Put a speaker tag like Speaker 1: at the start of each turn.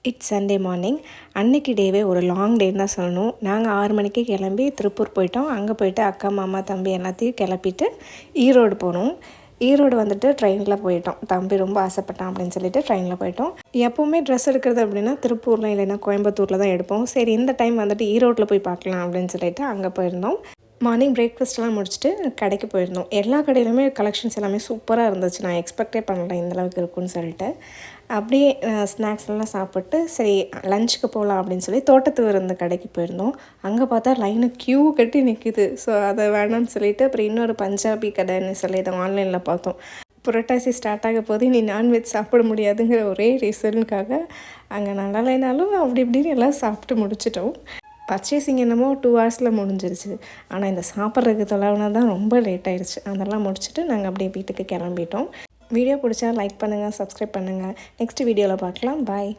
Speaker 1: It's Sunday morning. அன்றைக்கி டேவே ஒரு லாங் டேன்னு தான் சொல்லணும். நாங்கள் 6 மணிக்கு கிளம்பி திருப்பூர் போயிட்டோம். அங்கே போயிட்டு அக்கா, மாமா, தம்பி எல்லாத்தையும் கிளப்பிட்டு ஈரோடு போனோம். ஈரோடு வந்துட்டு ட்ரெயினில் போயிட்டோம். தம்பி ரொம்ப ஆசைப்பட்டான் அப்படின்னு சொல்லிட்டு ட்ரெயினில் போயிட்டோம். எப்போவுமே ட்ரெஸ் எடுக்கிறது அப்படின்னா திருப்பூரில் இல்லைன்னா கோயம்புத்தூரில் தான் எடுப்போம். சரி, இந்த டைம் வந்துட்டு ஈரோட்டில் போய் பார்க்கலாம் அப்படின்னு சொல்லிட்டு அங்கே போயிருந்தோம். மார்னிங் பிரேக்ஃபாஸ்ட்லாம் முடிச்சுட்டு கடைக்கு போயிருந்தோம். எல்லா கடையிலுமே கலெக்ஷன்ஸ் எல்லாமே சூப்பராக இருந்துச்சு. நான் எக்ஸ்பெக்டே பண்ணல இந்தளவுக்கு இருக்குன்னு சொல்லிட்டு. அப்படியே ஸ்நாக்ஸ் எல்லாம் சாப்பிட்டு சரி லஞ்சுக்கு போகலாம் அப்படின்னு சொல்லி தோட்டத்து விருந்து கடைக்கு போயிருந்தோம். அங்கே பார்த்தா லைனு க்யூ கட்டி நிற்கிது. ஸோ அதை வேணான்னு சொல்லிட்டு அப்புறம் இன்னொரு பஞ்சாபி கடைன்னு சொல்லி இதை ஆன்லைனில் பார்த்தோம். புரட்டாசி ஸ்டார்ட் ஆக போது நீ நான்வெஜ் சாப்பிட முடியாதுங்கிற ஒரே ரீசனுக்காக அங்கே நல்லா இல்லைனாலும் அப்படி இப்படின்னு எல்லாம் சாப்பிட்டு முடிச்சிட்டோம். பர்ச்சேசிங் என்னமோ 2 ஹவர்ஸில் முடிஞ்சிருச்சு. ஆனால் இந்த சாப்பிட்றதுக்கு தொலைவுனா தான் ரொம்ப லேட் ஆகிடுச்சு. அதெல்லாம் முடிச்சுட்டு நாங்கள் அப்படியே வீட்டுக்கு கிளம்பிட்டோம். வீடியோ பிடிச்சா லைக் பண்ணுங்கள், சப்ஸ்கிரைப் பண்ணுங்கள். நெக்ஸ்ட் வீடியோவில் பார்க்கலாம். பாய்.